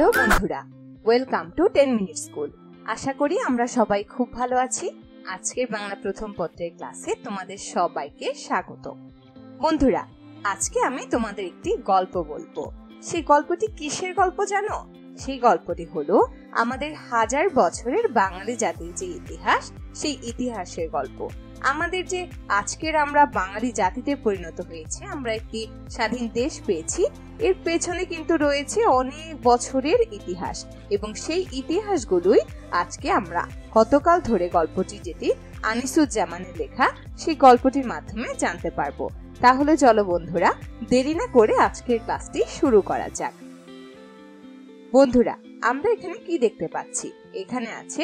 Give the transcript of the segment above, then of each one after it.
Hello বন্ধুরা, welcome to 10 minute school. আশা করি আমরা সবাই খুব ভালো আছি। আজকের বাংলা প্রথম পত্রের ক্লাসে তোমাদের সবাইকে স্বাগত। বন্ধুরা, আজকে আমি তোমাদের একটি গল্প বলবো। সেই গল্পটি কিসের গল্প জানো? সেই গল্পটি হলো আমাদের হাজার বছরের বাঙালি জাতির যে ইতিহাস, সেই ইতিহাসের গল্প। আমাদের যে আজকের আমরা বাঙালি জাতিতে পরিণত হয়েছে, আমরা একটি স্বাধীন দেশ পেয়েছি, এর পেছনে কিন্তু রয়েছে অনেক বছরের ইতিহাস, এবং সেই ইতিহাসগুলোই আজকে আমরা কতকাল ধরে গল্পটি, যেটি আনিসুজ্জামানের লেখা, সেই গল্পটির মাধ্যমে জানতে পারবো। তাহলে চলো বন্ধুরা, দেরি না করে আজকের ক্লাসটি শুরু করা যাক। বন্ধুরা, আমরা এখানে কি দেখতে পাচ্ছি? এখানে আছে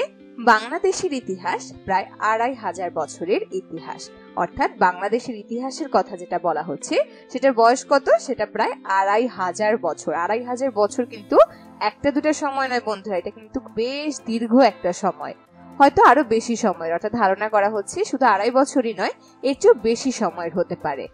বাংলাদেশের ইতিহাস, প্রায় 2500 বছরের ইতিহাস। অর্থাৎ বাংলাদেশের ইতিহাসের কথা যেটা বলা হচ্ছে, সেটার বয়স কত? সেটা প্রায় 2500 বছর। 2500 বছর কিন্তু একটা দুটা সময় নয় বন্ধুরা, এটা কিন্তু বেশ দীর্ঘ একটা সময়, হয়তো আরো বেশি সময়ের। অর্থাৎ ধারণা করা হচ্ছে শুধু 2.5 বছরই নয়, এর চেয়েও বেশি সময়ের হতে পারে।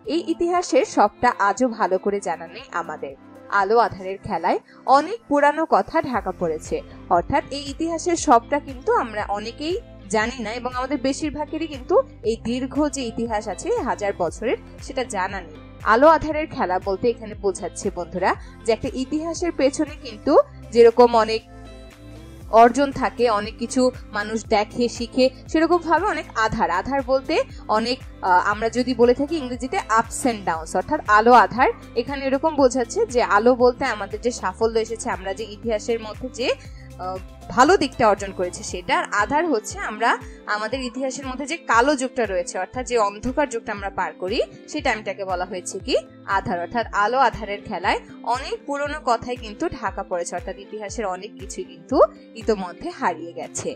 এই ইতিহাসের সবটা আজও ভালো করে জানা নেই আমাদের। আলো আধারের খেলায় অনেক পুরানো কথা ঢাকা পড়েছে। অর্থাৎ এই ইতিহাসের সবটা কিন্তু আমরা অনেকেই জানি না, এবং আমাদের বেশিরভাগেরই কিন্তু এই দীর্ঘ যে ইতিহাস আছে 1000 বছরের, সেটা জানা নেই। আলো আধারের খেলা বলতে এখানে বোঝাচ্ছে বন্ধুরা যে একটা ইতিহাসের পেছনে কিন্তু যেরকম অনেক অর্জন থাকে, অনেক কিছু মানুষ দেখে শিখে, সেরকম ভাবে অনেক আধার বলতে অনেক আমরা যদি বলে থাকি ইংরেজিতে আপস এন্ড ডাউনস, অর্থাৎ আলো আধার, এখানে এরকম বোঝাচ্ছে যে আলো বলতে আমাদের যে সাফল্য এসেছে, আমরা যে ইতিহাসের মধ্যে যে ভালো দিকটা অর্জন করেছে সেটা, আর আধার হচ্ছে আমরা আমাদের ইতিহাসের মধ্যে যে কালো যুগটা রয়েছে, অর্থাৎ যে অন্ধকার যুগটা আমরা পার করি, সেই টাইমটাকে বলা হয়েছে কি আধার। অর্থাৎ আলো আধারের খেলায় অনেক পুরনো কথাই কিন্তু ঢাকা পড়েছে, অর্থাৎ ইতিহাসের অনেক কিছুই কিন্তু ইতোমধ্যে হারিয়ে গেছে।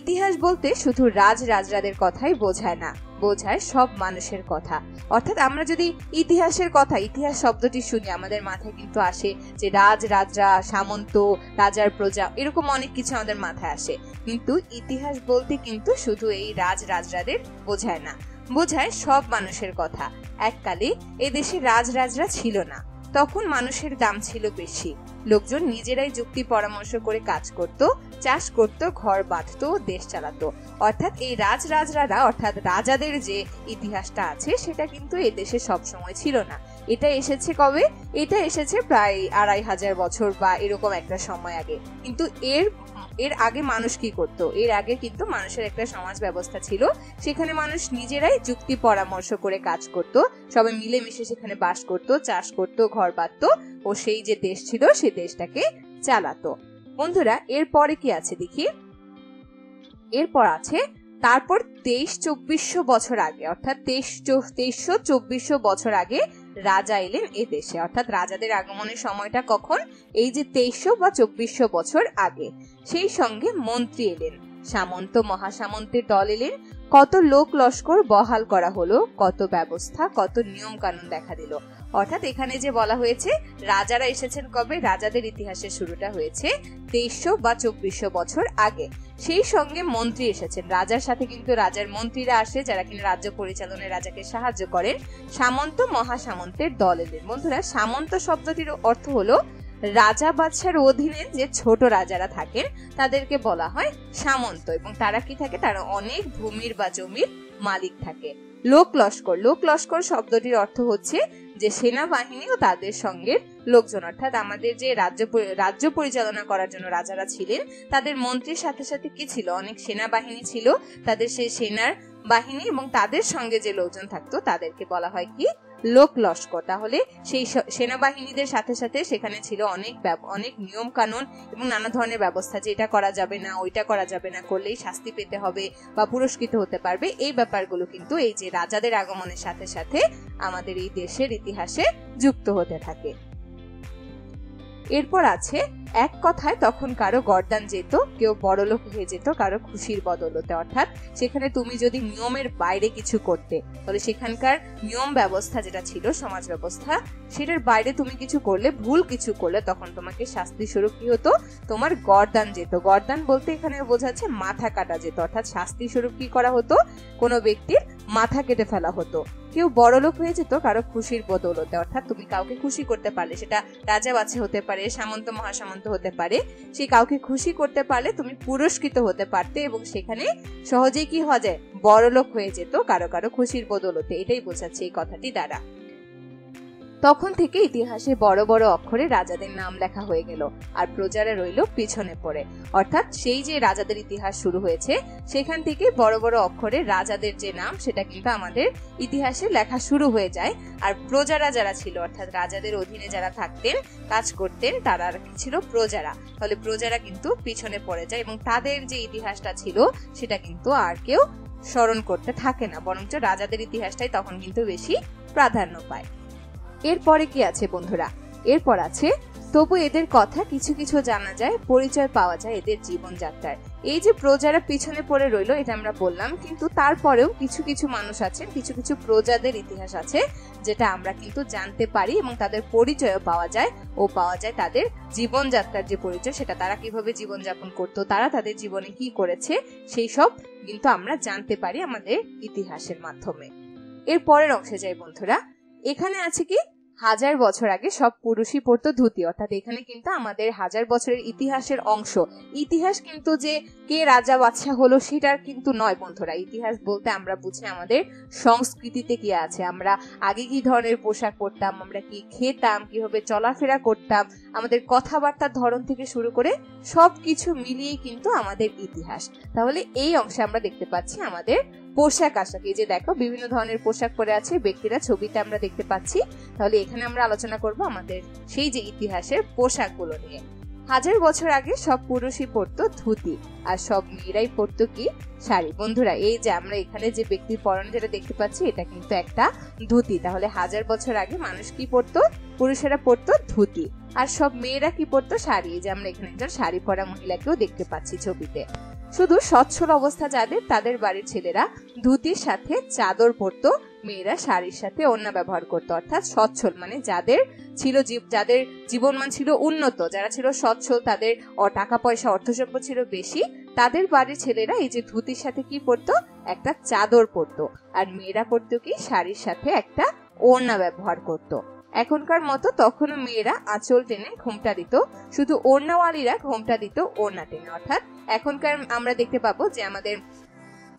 ইতিহাস বলতে শুধু রাজরাদের কথাই বোঝায় না, বোঝায় সব মানুষের কথা। অর্থাৎ আমরা যদি ইতিহাসের কথা, ইতিহাস শব্দটি শুনি, আমাদের মাথায় কিন্তু আসে যে রাজরা, সামন্ত, রাজার প্রজা, এরকম অনেক কিছু আমাদের মাথায় আসে। কিন্তু ইতিহাস বলতে কিন্তু শুধু এই রাজরাদের বোঝায় না, বোঝায় সব মানুষের কথা। এককালে এদেশে রাজরা ছিল না, তখন মানুষের দাম ছিল বেশি। লোকজন নিজেরাই যুক্তি পরামর্শ করে কাজ করত, চাষ করত, ঘর বাঁধতো, দেশ চালাতো। অর্থাৎ এই রাজরাজরা, অর্থাৎ রাজাদের যে ইতিহাসটা আছে, সেটা কিন্তু এই দেশে সবসময় ছিল না। এটা এসেছে কবে? এটা এসেছে প্রায় 2500 বছর বা এরকম একটা সময় আগে। কিন্তু এর আগে মানুষ কি করতো? এর আগে কিন্তু মানুষের একটা সমাজ ব্যবস্থা ছিল, সেখানে মানুষ নিজেরাই যুক্তি পরামর্শ করে কাজ করত, সবাই মিলেমিশে সেখানে বাস করত, চাষ করত, ঘর বাঁধতো, ও সেই যে দেশ ছিল সেই দেশটাকে চালাতো। বন্ধুরা, এরপরে কি আছে দেখি। এরপর আছে তারপর 2300-2400 বছর আগে, অর্থাৎ 2300-2400 বছর আগে রাজা এলেন এ দেশে। অর্থাৎ রাজাদের আগমনের সময়টা কখন? এই যে 2300 বা 2400 বছর আগে। সেই সঙ্গে মন্ত্রী এলেন, সামন্ত মহাসামন্তের দল এলেন, কত লোক লস্কর বহাল করা হলো, কত ব্যবস্থা, কত নিয়ম কানুন দেখা দিল। অর্থাৎ এখানে যে বলা হয়েছে রাজারা এসেছেন কবে? রাজাদের ইতিহাসের শুরুটা হয়েছে 2300 বা 2400 বছর আগে। সেই সঙ্গে মন্ত্রী এসেছেন, রাজার সাথে কিন্তু রাজার মন্ত্রীরা আসে, যারা কিনা রাজ্য পরিচালনায় রাজাকে সাহায্য করেন। সামন্ত মহাসামন্তের দল এলেন। বন্ধুরা, সামন্ত শব্দটির অর্থ হলো রাজা বাদশার অধীনে যে ছোট রাজারা থাকেন তাদেরকে বলা হয় সামন্ত, এবং তারা কি থাকে? তারা অনেক ভূমির বা জমির মালিক থাকে। লোক লস্কর শব্দটির অর্থ হচ্ছে যে সেনাবাহিনী ও তাদের সঙ্গে লোকজন। অর্থাৎ আমাদের যে রাজ্য পরিচালনা করার জন্য রাজারা ছিলেন, তাদের মন্ত্রীর সাথে সাথে কি ছিল? অনেক সেনাবাহিনী ছিল, তাদের সেই সেনার বাহিনী এবং তাদের সঙ্গে যে লোকজন থাকতো তাদেরকে বলা হয় কি? লোক লস্কর। তাহলে সেই সেনাবাহিনীদের সাথে সাথে সেখানে ছিল অনেক নিয়ম কানুন এবং নানা ধরনের ব্যবস্থা, যে এটা করা যাবে না, ওইটা করা যাবে না, করলেই শাস্তি পেতে হবে বা পুরস্কৃত হতে পারবে। এই ব্যাপারগুলো কিন্তু এই যে রাজাদের আগমনের সাথে সাথে আমাদের এই দেশের ইতিহাসে যুক্ত হতে থাকে। এরপর আছে এক কথায় তখন কারো গর্দান যেত, কেউ বড়লোক হয়ে যেত কারো খুশির বদলতে। অর্থাৎ সেখানে তুমি যদি নিয়মের বাইরে কিছু করতে, তাহলে সেখানকার নিয়ম ব্যবস্থা যেটা ছিল, সমাজ ব্যবস্থা, সেটার বাইরে তুমি কিছু করলে, ভুল কিছু করলে, তখন তোমাকে শাস্তি স্বরূপ কি হতো? তোমার গর্দান যেত। গর্দান বলতে এখানে বোঝাচ্ছে মাথা কাটা যেত। অর্থাৎ শাস্তি স্বরূপ কি করা হতো? কোনো ব্যক্তির মাথা কেটে ফেলা হতো। কেউ বড়লোক হয়ে যেত কারো খুশির বদৌলতে, অর্থাৎ তুমি কাউকে খুশি করতে পারলে, সেটা রাজা বাচ্চা হতে পারে, সামন্ত মহাসামন্ত হতে পারে, সেই কাউকে খুশি করতে পারলে তুমি পুরস্কৃত হতে পারতে এবং সেখানে সহজেই কি হওয়া যায়, বড়লোক হয়ে যেত কারো কারো খুশির বদৌলতে। এটাই বোঝাচ্ছে এই কথাটি দ্বারা। তখন থেকে ইতিহাসে বড় বড় অক্ষরে রাজাদের নাম লেখা হয়ে গেল, আর প্রজারা রইল পিছনে পড়ে। অর্থাৎ সেই যে রাজাদের ইতিহাস শুরু হয়েছে সেখান থেকে বড় বড় অক্ষরে রাজাদের যে নাম সেটা কিন্তু আমাদের ইতিহাসে লেখা শুরু হয়ে যায়। আর প্রজারা যারা ছিল, অর্থাৎ রাজাদের অধীনে যারা থাকতেন, কাজ করতেন, তারা ছিল প্রজারা। তাহলে প্রজারা কিন্তু পিছনে পড়ে যায় এবং তাদের যে ইতিহাসটা ছিল সেটা কিন্তু আর কেউ স্মরণ করতে থাকে না, বরঞ্চ রাজাদের ইতিহাসটাই তখন কিন্তু বেশি প্রাধান্য পায়। এরপরে কি আছে বন্ধুরা? এরপর আছে তবু এদের কথা কিছু কিছু জানা যায়, পরিচয় পাওয়া যায় এদের জীবনযাত্রার। এই যে প্রজারা পিছনে পড়ে রইলো এটা আমরা বললাম, কিন্তু তারপরেও কিছু কিছু মানুষ আছেন, কিছু কিছু প্রজাদের ইতিহাস আছে যেটা আমরা কিন্তু জানতে পারি এবং তাদের পরিচয়ও পাওয়া যায়, ও পাওয়া যায় তাদের জীবনযাত্রার যে পরিচয়, সেটা তারা কিভাবে জীবনযাপন করতো, তারা তাদের জীবনে কি করেছে, সেই সব কিন্তু আমরা জানতে পারি আমাদের ইতিহাসের মাধ্যমে। এর পরের অংশে যাই বন্ধুরা। এখানে আছে কি, 1000 বছর আগে সব পুরুষই পরতো ধুতি। অর্থাৎ এখানে কিন্তু আমাদের 1000 বছরের ইতিহাসের অংশ। ইতিহাস কিন্তু যে কে রাজা বাদশা হলো সেটার কিন্তু নয় বন্ধুরা। ইতিহাস বলতে আমরা বুঝি আমাদের সংস্কৃতিতে কি আছে, আমরা আগে কি ধরনের পোশাক পরতাম, আমরা কি খেতাম, কিভাবে চলাফেরা করতাম, আমাদের কথাবার্তার ধরন থেকে শুরু করে সবকিছু মিলিয়ে কিন্তু আমাদের ইতিহাস। তাহলে এই অংশে আমরা দেখতে পাচ্ছি আমাদের পোশাক আশাক। এই যে দেখো বিভিন্ন ধরনের পোশাক পরে আছে ব্যক্তিরা, ছবিতে আমরা দেখতে পাচ্ছি। তাহলে এখানে আমরা আলোচনা করব আমাদের সেই যে ইতিহাসের পোশাকগুলো নিয়ে। 1000 বছর আগে সব পুরুষই পরতো ধুতি আর সব মেয়েরাই পরতো কি, শাড়ি। বন্ধুরা এই যে আমরা এখানে যে ব্যক্তির পরনে যেটা দেখতে পাচ্ছি এটা কিন্তু একটা ধুতি। তাহলে 1000 বছর আগে মানুষ কি পরতো, পুরুষেরা পরতো ধুতি, আর সব মেয়েরা কি পরতো, শাড়ি। এই যে আমরা এখানে একজন শাড়ি পরা মহিলাকেও দেখতে পাচ্ছি ছবিতে। শুধু সচ্ছল অবস্থা যাদের, তাদের বাড়ির ছেলেরা ধুতির সাথে চাদর পরতো, মেয়েরা শাড়ির সাথে ওড়না ব্যবহার করতো। অর্থাৎ সচ্ছল মানে যাদের ছিল, যাদের জীবনমান ছিল উন্নত, যারা ছিল সচ্ছল, তাদের টাকা পয়সা অর্থ সম্পদ ছিল বেশি, তাদের বাড়ির ছেলেরা এই যে ধুতির সাথে কি পরতো, একটা চাদর পরতো, আর মেয়েরা পরতো কি, শাড়ির সাথে একটা ওড়না ব্যবহার করতো। এখনকার মতো তখনও মেয়েরা আঁচল টেনে ঘোমটা দিত, শুধু ওড়নাওয়ালিরা ঘোমটা দিত ওড়না টেনে। অর্থাৎ এখনকার আমরা দেখতে পাবো যে আমাদের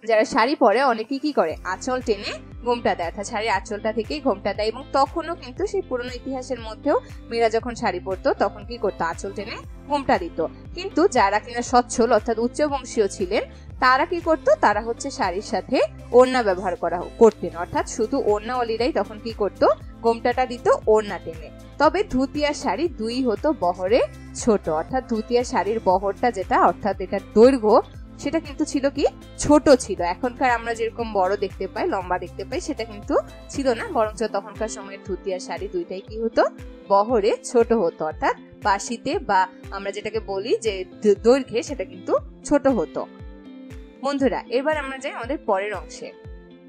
যারা শাড়ি পরে অনেকেই কি করে, আঁচল টেনে ঘোমটা দেয়, অর্থাৎ শাড়ির আঁচলটা থেকেই ঘোমটা দেয়। এবং তখনও কিন্তু সেই পুরনো ইতিহাসের মধ্যেও মেয়েরা যখন শাড়ি পরতো তখন কি করতো, আঁচল টেনে ঘোমটা দিত। কিন্তু যারা কিনা সচ্ছল অর্থাৎ উচ্চ বংশীয় ছিলেন তারা কি করতো, তারা হচ্ছে শাড়ির সাথে ওড়না ব্যবহার করতেন। অর্থাৎ শুধু ওড়নাওয়ালিরাই তখন কি করতো, ঘোমটাটা দিত ওড়না টেনে। তবে ধুতি আর শাড়ি দুই হতো বহরে ছোট। অর্থাৎ ধুতি আর শাড়ির বহরটা যেটা, অর্থাৎ এটার দৈর্ঘ্য, সেটা কিন্তু ছিল কি, ছোট ছিল। এখনকার আমরা যেরকম বড় দেখতে পাই, লম্বা দেখতে পাই, সেটা কিন্তু ছিল না, বরঞ্চ তখনকার সময়ের ধুতি আর শাড়ি দুইটাই কি হতো, বহরে ছোট হতো। অর্থাৎ বাসিতে বা আমরা যেটাকে বলি যে দৈর্ঘ্যে, সেটা কিন্তু ছোট হতো। বন্ধুরা এবার আমরা যাই আমাদের পরের অংশে।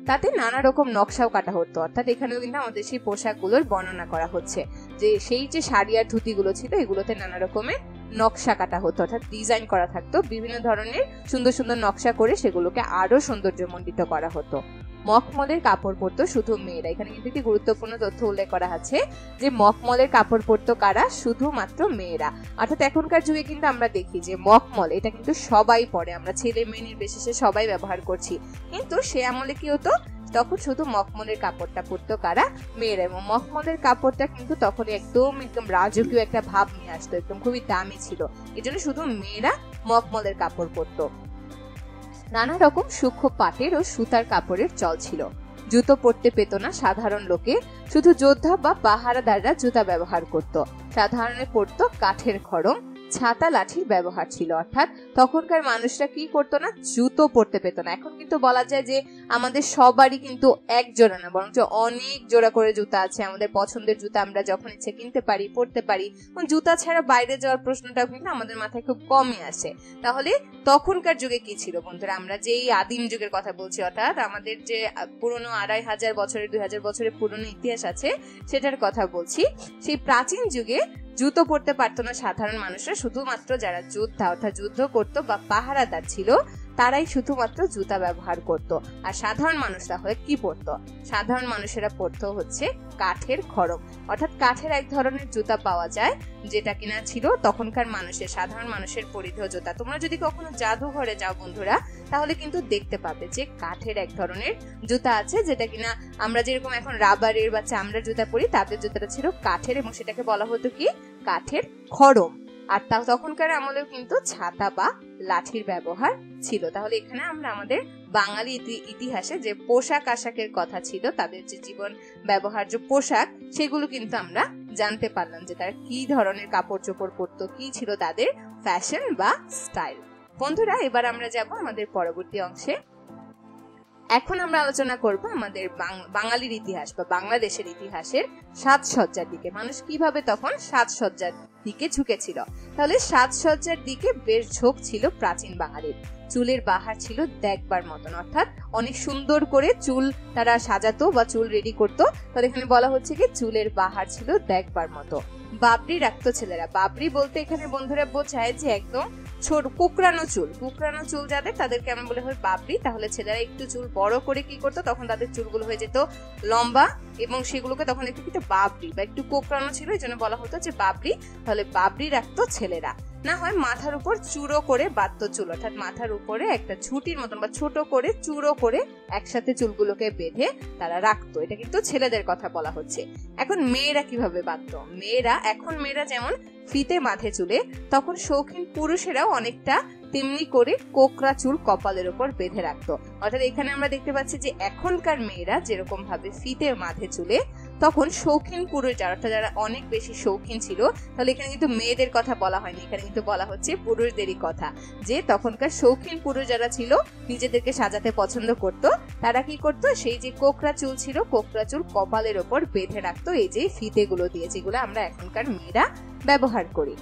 তাতে নানা রকম নকশাও কাটা হতো। অর্থাৎ এখানেও কিন্তু আমাদের সেই পোশাকগুলোর বর্ণনা করা হচ্ছে যে সেই যে শাড়ি আর ধুতিগুলো ছিল এগুলোতে নানা রকমের নকশা কাটা হতো, অর্থাৎ ডিজাইন করা থাকতো, বিভিন্ন ধরনের সুন্দর সুন্দর নকশা করে সেগুলোকে আরো সৌন্দর্যমণ্ডিত করা হতো। মখমলের কাপড় পরতো শুধু মেয়েরা। এখানে কিন্তু একটি গুরুত্বপূর্ণ তথ্য উল্লেখ করা আছে যে মখমলের কাপড় পরতো কারা, শুধুমাত্র মেয়েরা। অর্থাৎ এখনকার যুগে কিন্তু আমরা দেখি যে মখমল এটা কিন্তু সবাই পরে, আমরা ছেলে মেয়ে নির্বিশেষে সবাই ব্যবহার করছি, কিন্তু সে আমলে কি হতো, তখন শুধু মখমলের কাপড়টা পরতো কারা, মেয়েরা। এবং মখমলের কাপড়টা কিন্তু তখন একদম রাজকীয় একটা ভাব নিয়ে আসতো, একদম খুবই দামি ছিল, এই জন্য শুধু মেয়েরা মখমলের কাপড় পরতো। নানা রকম সূক্ষ্ম পাটের ও সুতার কাপড়ের চল ছিল। জুতো পরতে পেত না সাধারণ লোকে, শুধু যোদ্ধা বা পাহারাদাররা জুতা ব্যবহার করত। সাধারণে পরতো কাঠের খড়ম, ছাতা লাঠির ব্যবহার ছিল। অর্থাৎ তখনকার মানুষরা কি করতো না, জুতো পরতে পেত না। এখন কিন্তু বলা যায় যে আমাদের সবারই কিন্তু এক জোড়া না, বরঞ্চ অনেক জোড়া করে জুতা আছে। আমাদের পছন্দের জুতা আমরা যখন ইচ্ছে কিনতে পারি, পরতে পারি। জুতা ছাড়া বাইরে যাওয়ার প্রশ্নটাও কিন্তু আমাদের মাথায় খুব কমই আসে। তাহলে তখনকার যুগে কি ছিল বন্ধুরা, আমরা যেই আদিম যুগের কথা বলছি, অর্থাৎ আমাদের যে পুরনো 2500 বছরের 2000 বছরের পুরনো ইতিহাস আছে সেটার কথা বলছি। সেই প্রাচীন যুগে জুতো পরতে পারতো না সাধারণ মানুষরা, শুধুমাত্র যারা যোদ্ধা অর্থাৎ যুদ্ধ করতো বা পাহারাদার ছিল তারাই শুধুমাত্র জুতা ব্যবহার করত। আর সাধারণ মানুষরা হয়ে কি পরতো? সাধারণ মানুষেরা পরতো হচ্ছে কাঠের খড়ম, অর্থাৎ কাঠের এক ধরনের জুতা পাওয়া যায় যেটা কিনা ছিল তখনকার মানুষের, সাধারণ মানুষের পরিধেয় জুতা। তোমরা যদি কখনো জাদুঘরে যাও বন্ধুরা, তাহলে কিন্তু দেখতে পাবে যে কাঠের এক ধরনের জুতা আছে যেটা কিনা আমরা যেরকম এখন রাবারের বা চামড়ার জুতা পরি, তাদের জুতাটা ছিল কাঠের এবং সেটাকে বলা হতো কি কাঠের খড়ম। আর তখনকার আমলেও কিন্তু ছাতা বা লাঠির ব্যবহার ছিল। তাহলে এখানে আমরা আমাদের বাঙালি ইতিহাসে যে পোশাক আশাকের কথা ছিল, তাদের যে জীবন ব্যবহার্য পোশাক, সেগুলো কিন্তু আমরা জানতে পারলাম যে তারা কি ধরনের কাপড় চোপড় পরতো, কি ছিল তাদের ফ্যাশন বা স্টাইল। বন্ধুরা, এবার আমরা যাব আমাদের পরবর্তী অংশে। এখন আমরা আলোচনা করব আমাদের বাঙালির ইতিহাস বা বাংলাদেশের ইতিহাসের সাজসজ্জার দিকে। মানুষ কিভাবে তখন সাজসজ্জার দিকে ঝুঁকেছিল। তাহলে সাজসজ্জার দিকে বেশ ঝোঁক ছিল প্রাচীন বাঙালির। চুলের বাহার ছিল দেখবার মতন, অর্থাৎ অনেক সুন্দর করে চুল তারা সাজাতো বা চুল রেডি করতো। তাহলে এখানে বলা হচ্ছে কি চুলের বাহার ছিল দেখবার মতো। বাবরি রাখতো ছেলেরা। বাবরি বলতে এখানে বন্ধুরা বোঝায় যে একদম ছোট কুকরানো চুল যাদের, তাদেরকে আমরা বলে হয় বাবরি। তাহলে ছেলেরা একটু চুল বড় করে কি করতো, তখন তাদের চুলগুলো হয়ে যেত লম্বা এবং সেগুলোকে তখন একটু বাবরি বা একটু কোকড়ানো ছিল, এই জন্য বলা হতো যে বাবরি। তাহলে বাবরি রাখতো ছেলেরা। না হয় মাথার উপর চূড়ো করে বাঁধতো চুল, অর্থাৎ মাথার উপরে একটা ঝুঁটির মতন বা ছোট করে চূড়ো করে একসাথে চুলগুলোকে বেঁধে তারা রাখতো। এটা কিন্তু ছেলেদের কথা বলা হচ্ছে। এখন মেয়েরা কিভাবে বাঁধতো? মেয়েরা যেমন ফিতে মাথে চুলে, তখন শৌখিন পুরুষেরাও অনেকটা তেমনি করে কোকড়া চুল কপালের উপর বেঁধে রাখতো। অর্থাৎ এখানে আমরা দেখতে পাচ্ছি যে এখনকার মেয়েরা যেরকম ভাবে ফিতে মাথে চুলে, তখন শৌখিন পুরুষ যারা অনেক বেশি শৌখিন ছিল, তাহলে এখানে কিন্তু মেয়েদের কথা বলা হয়নি, এখানে কিন্তু বলা হচ্ছে পুরুষদেরই কথা। যে তখনকার শৌখিন পুরুষ যারা ছিল, নিজেদেরকে সাজাতে পছন্দ করত, তারা কি করতো, সেই যে কোকড়া চুল ছিল, কোকড়া চুল কপালের ওপর বেঁধে রাখতো এই যে ফিতেগুলো দিয়ে, যেগুলো আমরা এখনকার মেয়েরা ব্যবহার করি।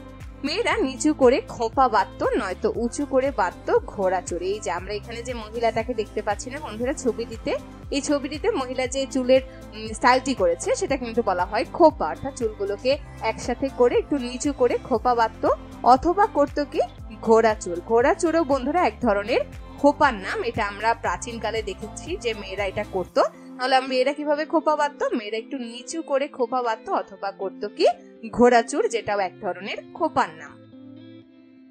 মেয়েরা নিচু করে খোঁপা বাঁধতো, নয়তো উঁচু করে বাঁধতো ঘোড়া চড়ে। এই যে আমরা এখানে যে মহিলাটাকে দেখতে পাচ্ছি না বন্ধুরা ছবিটিতে, এই ছবিটিতে মহিলা যে চুলের স্টাইলটি করেছে সেটা কিন্তু বলা হয় খোঁপা, অর্থাৎ চুলগুলোকে একসাথে করে একটু নিচু করে খোঁপা বাঁধতো, অথবা করতো কি ঘোড়া চুল। ঘোড়া চুলও বন্ধুরা এক ধরনের খোঁপার নাম। এটা আমরা প্রাচীনকালে দেখেছি যে মেয়েরা এটা করতো। তাহলে মেয়েরা কিভাবে খোঁপা বাঁধতো? মেয়েরা একটু নিচু করে খোঁপা বাঁধতো, অথবা করতো কি ঘোড়া চুল, যেটাও এক ধরনের খোঁপার নাম।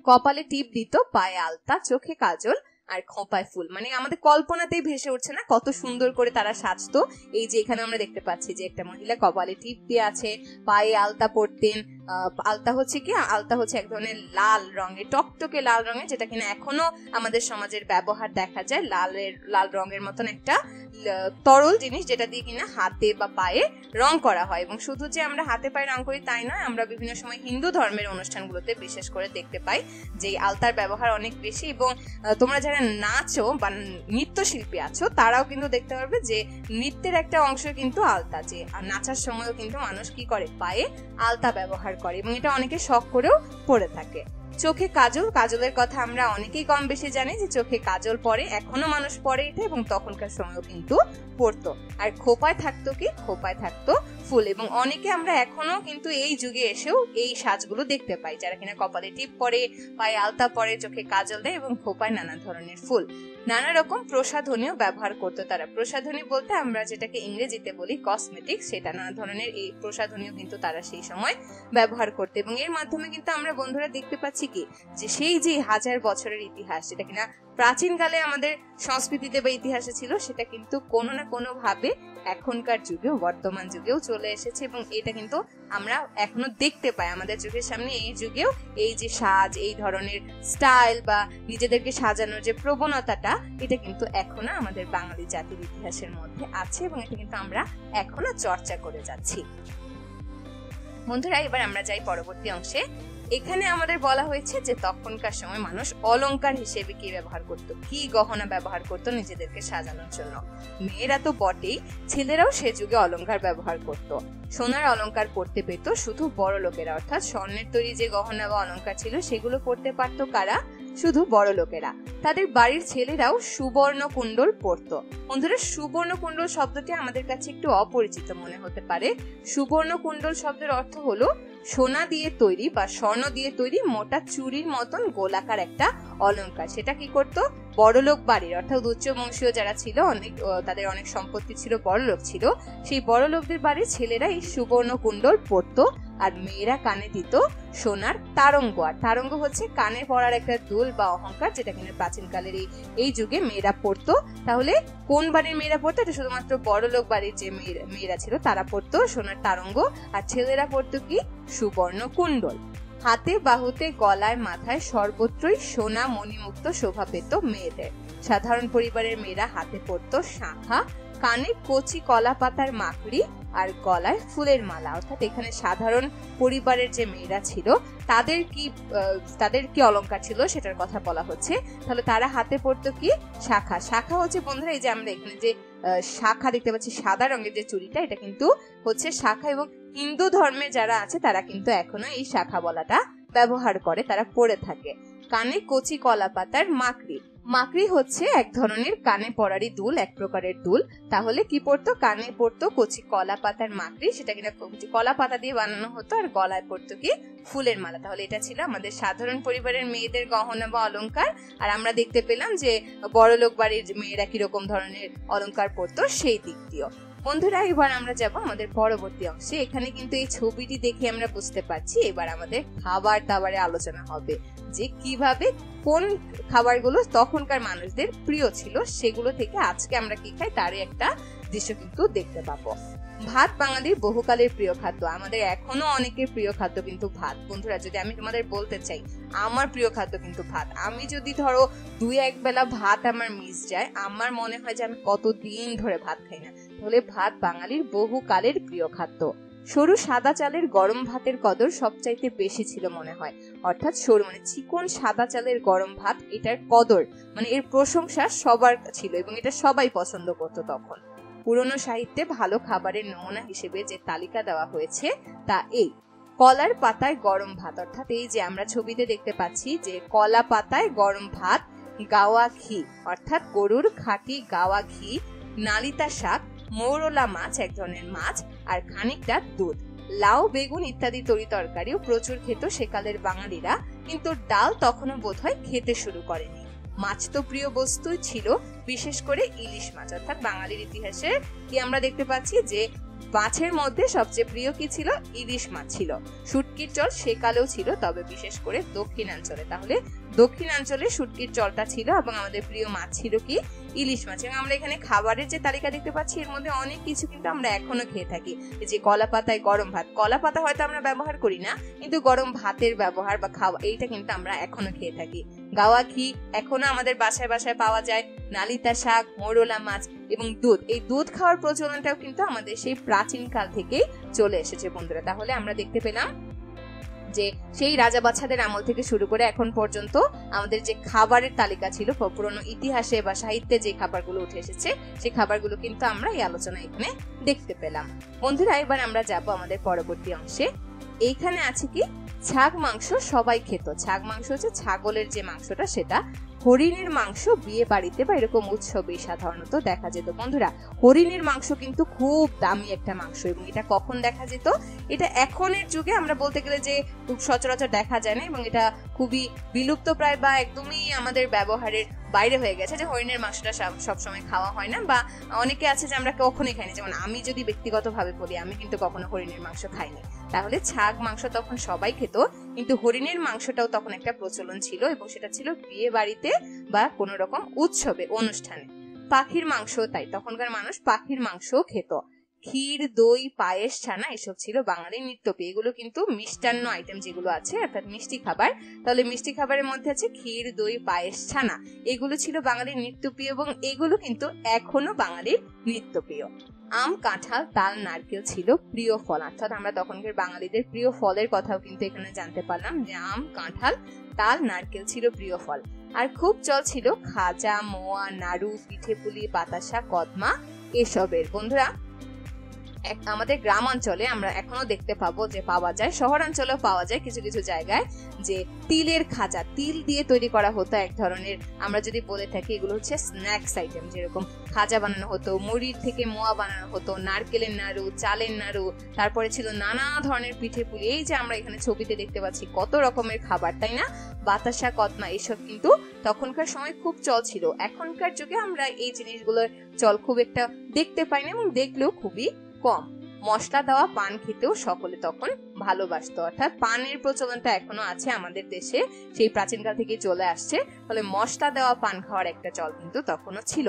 কপালে টিপ দিত, পায়ে আলতা, চোখে কাজল আর খোঁপায় ফুল। মানে আমাদের কল্পনাতেই ভেসে উঠছে না কত সুন্দর করে তারা সাজতো। এই যে এখানে আমরা দেখতে পাচ্ছি যে একটা মহিলা কপালে টিপ দিয়ে আছে, পায়ে আলতা পরতেন। আলতা হচ্ছে এক ধরনের লাল রঙের, টকটকে লাল রঙের, যেটা কিনা এখনো আমাদের সমাজের ব্যবহার দেখা যায়। লাল রঙের মতন একটা তরল জিনিস, যেটা দিয়ে কিনা হাতে বা পায়ে রং করা হয়। এবং শুধু যে আমরা হাতে পায়ে রং করি তাই নয়, আমরা বিভিন্ন সময় হিন্দু ধর্মের অনুষ্ঠানগুলোতে বিশেষ করে দেখতে পাই যে আলতার ব্যবহার অনেক বেশি। এবং তোমরা যারা নাচো বা নৃত্যশিল্পী আছো, তারাও কিন্তু দেখতে পারবে যে নৃত্যের একটা অংশ কিন্তু আলতা, যে নাচার সময়ও কিন্তু মানুষ কি করে, পায়ে আলতা ব্যবহার করে, এবং এটা অনেকে শখ করেও পরে থাকে। চোখে কাজলের কথা আমরা অনেকেই কম বেশি জানি যে চোখে কাজল পরে, এখনো মানুষ পরে এটা, এবং তখনকার সময়ও কিন্তু পরতো। আর খোঁপায় থাকতো ফুল। এবং অনেকে আমরা এখনো কিন্তু এই যুগে এসেও এই সাজগুলো দেখতে পাই, যারা কিনা কপালে টিপ পরে, পায়ে আলতা পরে, চোখে কাজল দেয় এবং খোঁপায় নানা ধরনের ফুল। নানা রকম প্রসাধনীও ব্যবহার করতো তারা। প্রসাধনী বলতে আমরা যেটাকে ইংরেজিতে বলি কসমেটিক্স, সেটা নানা ধরনের এই প্রসাধনীও কিন্তু তারা সেই সময় ব্যবহার করতো। এবং এর মাধ্যমে কিন্তু আমরা বন্ধুরা দেখতে পাচ্ছি কি যে সেই যে হাজার বছরের ইতিহাস, যেটা কিনা প্রাচীনকালে আমাদের সংস্কৃতিতে বা ইতিহাসে ছিল, সেটা কিন্তু কোনো না কোনো ভাবে এখনকার যুগেও, বর্তমান যুগেও চলে এসেছে। এবং এটা কিন্তু আমরা এখনো দেখতে পাই আমাদের চোখের সামনে। এই যুগেও এই যে সাজ, এই ধরনের স্টাইল বা নিজেদেরকে সাজানোর যে প্রবণতাটা, এটা কিন্তু এখনো আমাদের বাঙালি জাতির ইতিহাসের মধ্যে আছে, এবং এটা কিন্তু আমরা এখনো চর্চা করে যাচ্ছি। বন্ধুরা, এবার আমরা যাই পরবর্তী অংশে। এখানে আমাদের বলা হয়েছে যে তখনকার সময় মানুষ অলংকার হিসেবে কি ব্যবহার করত, কি গহনা ব্যবহার করত নিজেদেরকে সাজানোর জন্য। মেয়েরা তো বটেই, ছেলেরাও সে যুগে অলংকার ব্যবহার করত। সোনার অলংকার পরতে পেত শুধু বড় লোকেরা, অর্থাৎ স্বর্ণের তৈরি যে গহনা বা অলংকার ছিল সেগুলো পরতে পারতো কারা? শুধু বড় লোকেরা। তাদের বাড়ির ছেলেরাও সুবর্ণ কুণ্ডল পরতো। বন্ধুরা, সুবর্ণ কুণ্ডল শব্দটি আমাদের কাছে একটু অপরিচিত মনে হতে পারে। সুবর্ণ কুণ্ডল শব্দের অর্থ হলো সোনা দিয়ে তৈরি বা স্বর্ণ দিয়ে তৈরি মোটা চুরির মতন গোলাকার একটা অলংকার। সেটা কি করতো? বড়লোক বাড়ির অর্থাৎ উচ্চ বংশীয় যারা ছিল, তাদের অনেক সম্পত্তি ছিল, বড়লোক ছিল, সেই বড়লোকদের বাড়ির ছেলেরা এই সুবর্ণ কুণ্ডল পরতো আর মেয়েরা কানে দিত সোনার তারঙ্গ। আর তারঙ্গ হচ্ছে কানে পরার একটা দুল বা অহংকার, যেটা কিনা প্রাচীনকালের এই যুগে মেয়েরা পরতো। তাহলে কোন বাড়ির মেয়েরা পরতো? এটা শুধুমাত্র বড়লোক বাড়ির যে মেয়েরা ছিল তারা পরতো সোনার তারঙ্গ, আর ছেলেরা পরতো কি? সুবর্ণ কুণ্ডল। হাতে বাহুতে গলায় মাথায় সর্বত্রই সোনা মণিমুক্ত শোভা পেত মেয়েদের। সাধারণ পরিবারের মেয়েরা হাতে পরতো শাঁখা, কানে কচি কলা পাতার মাকড়ি আর গলায় ফুলের মালা। অর্থাৎ এখানে সাধারণ পরিবারের যে মেয়েরা ছিল তাদের কি অলংকার ছিল সেটার কথা বলা হচ্ছে। তাহলে তারা হাতে পরতো কি? শাঁখা। শাঁখা হচ্ছে বন্ধুরা, এই যে আমরা এখানে যে শাঁখা দেখতে পাচ্ছি সাদা রঙের যে চুড়িটা, এটা কিন্তু হচ্ছে শাঁখা, এবং হিন্দু ধর্মে যারা আছে তারা কিন্তু এখনো এই শাঁখা বলাটা ব্যবহার করে, তারা পরে থাকে। কানে কচি কলা পাতার মাকড়ি। মাকড়ি হচ্ছে এক ধরনের কানে পরারই দুল, এক প্রকারের দুল। তাহলে কি পরতো? কানে পরতো কচি কলা পাতার মাকড়ি, সেটা কিনা কলা পাতা দিয়ে বানানো হতো, আর গলায় পরতো কি? ফুলের মালা। তাহলে এটা ছিল আমাদের সাধারণ পরিবারের মেয়েদের গহনা বা অলংকার। আর আমরা দেখতে পেলাম যে বড়লোক বাড়ির মেয়েরা কিরকম ধরনের অলংকার পরতো সেই দিক দিয়েও। বন্ধুরা, এবার আমরা যাব আমাদের পরবর্তী অংশে। এখানে কিন্তু এই ছবিটি দেখে আমরা বুঝতে পারছি এবার আমাদের খাবার দাবারে আলোচনা হবে, যে কিভাবে কোন খাবারগুলো তখনকার মানুষদের প্রিয় ছিল, সেগুলো থেকে আজকে আমরা কি খাই তারই একটা দৃশ্য কিন্তু দেখতে পাবো। ভাত বাঙালির বহুকালের প্রিয় খাদ্য। আমাদের এখনো অনেকের প্রিয় খাদ্য কিন্তু ভাত। বন্ধুরা, যদি আমি তোমাদের বলতে চাই আমার প্রিয় খাদ্য কিন্তু ভাত। আমি যদি ধরো 2-1 বেলা ভাত আমার মিস যায়, আমার মনে হয় যে আমি কতদিন ধরে ভাত খাই না। তাহলে ভাত বাঙালির বহুকালের প্রিয় খাদ্য। সরু সাদা চালের গরম ভাতের কদর সবচাইতে বেশি ছিল মনে হয়। অর্থাৎ সরু মানে চিকন সাদা চালের গরম ভাত, এটার কদর মানে এর প্রশংসা সবার ছিল, এবং এটা সবাই পছন্দ করতো তখন। পুরনো সাহিত্যে ভালো খাবারের নমুনা হিসেবে যে তালিকা দেওয়া হয়েছে তা এই: কলার পাতায় গরম ভাত। অর্থাৎ এই যে আমরা ছবিতে দেখতে পাচ্ছি যে কলা পাতায় গরম ভাত, গাওয়া ঘি অর্থাৎ গরুর খাঁটি গাওয়া ঘি, নালিতা শাক, মৌরলা মাছ এক ধরনের মাছ, আর খানিকটা দুধ। লাউ বেগুন ইত্যাদি তরি তরকারিও প্রচুর খেত সেকালের বাঙালিরা, কিন্তু ডাল তখনও বোধহয় খেতে শুরু করেনি। মাছ তো প্রিয় বস্তুই ছিল, বিশেষ করে ইলিশ মাছ। অর্থাৎ বাঙালির ইতিহাসে কি আমরা দেখতে পাচ্ছি যে মাছের মধ্যে সবচেয়ে প্রিয় কি ছিল? ইলিশ মাছ ছিল। শুটকির চল সেকালেও ছিল, তবে বিশেষ করে দক্ষিণাঞ্চলে। তাহলে দক্ষিণাঞ্চলে শুটকির চলটা ছিল, এবং আমাদের প্রিয় মাছ ছিল কি? ইলিশ মাছ। এবং আমরা এখানে খাবারের যে তালিকা দেখতে পাচ্ছি এর মধ্যে অনেক কিছু কিন্তু আমরা এখনো খেয়ে থাকি। যে কলা পাতায় গরম ভাত, কলা পাতা হয়তো আমরা ব্যবহার করি না, কিন্তু গরম ভাতের ব্যবহার বা খাওয়া এইটা কিন্তু আমরা এখনো খেয়ে থাকি। গাওয়া ঘি এখনো আমাদের বাসায় বাসায় পাওয়া যায়। নালিতা শাক, মৌরলা মাছ এবং দুধ, এই দুধ খাওয়ার প্রচলনটাও কিন্তু আমাদের সেই প্রাচীন কাল থেকেই চলে এসেছে বন্ধুরা। তাহলে আমরা দেখতে পেলাম যে সেই রাজা বাদশাদের আমল থেকে শুরু করে এখন পর্যন্ত আমাদের যে খাবারের তালিকা ছিল, পুরনো ইতিহাসে বা সাহিত্যে যে খাবারগুলো উঠে এসেছে সেই খাবারগুলো কিন্তু আমরা এই আলোচনা এখানে দেখতে পেলাম। বন্ধুরা, এবার আমরা যাব আমাদের পরবর্তী অংশে। এইখানে আছে কি? ছাগ মাংস সবাই খেত। ছাগ মাংস হচ্ছে ছাগলের যে মাংসটা, সেটা। হরিণের মাংস বিয়ে বাড়িতে বা এরকম উৎসবে সাধারণত দেখা যেত। বন্ধুরা, হরিণের মাংস কিন্তু খুব দামি একটা মাংস, এবং এটা কখন দেখা যেত? এটা এখনের যুগে আমরা বলতে গেলে যে খুব সচরাচর দেখা যায় না, এবং এটা খুবই বিলুপ্ত প্রায় বা একদমই আমাদের ব্যবহারের বাইরে হয়ে গেছে, যে হরিণের মাংসটা সবসময় খাওয়া হয় না, বা অনেকে আছে যে আমরা কখনোই খাইনি। যেমন আমি যদি ব্যক্তিগতভাবে বলি, আমি কিন্তু কখনো হরিণের মাংস খাইনি। তাহলে ছাগ মাংস তখন সবাই খেত, কিন্তু হরিণের মাংসটাও তখন একটা প্রচলন ছিল, এবং সেটা ছিল বিয়ে বাড়িতে বা কোনো রকম উৎসবে অনুষ্ঠানে। পাখির মাংস তাই, তখনকার মানুষ পাখির মাংসও খেত। ক্ষীর, দই, পায়েস, ছানা এসব ছিল বাঙালির নিত্যপ্রিয়। এগুলো কিন্তু মিষ্টান্ন আইটেম যেগুলো আছে, অর্থাৎ মিষ্টি খাবার। তাহলে মিষ্টি খাবারের মধ্যে আছে ক্ষীর, দই, পায়েস, ছানা। এগুলো ছিল বাঙালির নিত্যপ্রিয়, এবং এগুলো কিন্তু এখনো বাঙালির নিত্যপ্রিয়। আম, কাঁঠাল, তাল, নারকেল ছিল প্রিয় ফল। অর্থাৎ আমরা তখনকার বাঙালিদের প্রিয় ফলের কথাও কিন্তু এখানে জানতে পারলাম, যে আম, কাঁঠাল, তাল, নারকেল ছিল প্রিয় ফল। আর খুব চল ছিল খাজা, মোয়া, নাড়ু, পিঠে পুলি, বাতাসা, কদমা এসবের। বন্ধুরা, আমাদের গ্রাম অঞ্চলে আমরা এখনো দেখতে পাবো যে পাওয়া যায়, শহরাঞ্চলেও পাওয়া যায় কিছু কিছু জায়গায়, যে তিলের খাজা, তিল দিয়ে তৈরি করা হতো এক ধরনের, আমরা যদি বলে থাকি এগুলো হচ্ছে স্ন্যাক্স আইটেম, যেরকম খাজা বানানো হতো, মুড়ির থেকে মোয়া বানানো হতো, নারকেলের নাড়ু, চালের নাড়ু, তারপরে ছিল নানা ধরনের পিঠে পুলি। এই যে আমরা এখানে ছবিতে দেখতে পাচ্ছি কত রকমের খাবার, তাই না? বাতাসা, কদমা, এসব কিন্তু তখনকার সময় খুব চল ছিল। এখনকার যুগে আমরা এই জিনিসগুলোর চল খুব একটা দেখতে পাই না, এবং দেখলেও খুবই কম। মশলা দেওয়া পান খেতেও সকলে তখন ভালোবাসতো, অর্থাৎ পানের প্রচলনটা এখনো আছে আমাদের দেশে, সেই প্রাচীনকাল থেকে চলে আসছে। ফলে মশলা দেওয়া পান খাওয়ার একটা চল কিন্তু তখনও ছিল।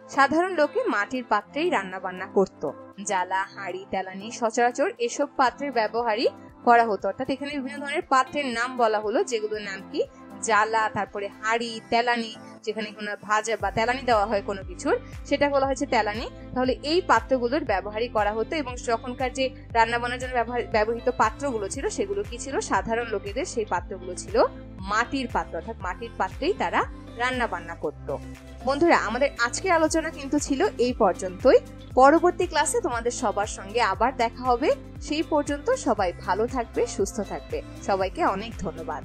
সাধারণ লোকে মাটির পাত্রেই রান্না বান্না করত। জ্বালা, হাঁড়ি, তেলানি সচরাচর এসব পাত্রের ব্যবহারই করা হতো। অর্থাৎ এখানে বিভিন্ন ধরনের পাত্রের নাম বলা হলো, যেগুলোর নাম কি? জ্বালা, তারপরে হাঁড়ি, তেলানি, যেখানে কোনো ভাজা বা তেলানি দেওয়া হয় কোনো কিছুর, সেটা বলা হয়েছে তেলানি। তাহলে এই পাত্রগুলোর ব্যবহারই করা হতো। এবং তখনকার যে রান্না বান্নার জন্য ব্যবহৃত পাত্রগুলো ছিল, সেগুলো কি ছিল? সাধারণ লোকেদের সেই পাত্রগুলো ছিল মাটির পাত্র, অর্থাৎ মাটির পাত্রেই তারা রান্না বান্না করত। বন্ধুরা, আমাদের আজকের আলোচনা কিন্তু ছিল এই পর্যন্তই। পরবর্তী ক্লাসে তোমাদের সবার সঙ্গে আবার দেখা হবে। সেই পর্যন্ত সবাই ভালো থাকবে, সুস্থ থাকবে। সবাইকে অনেক ধন্যবাদ।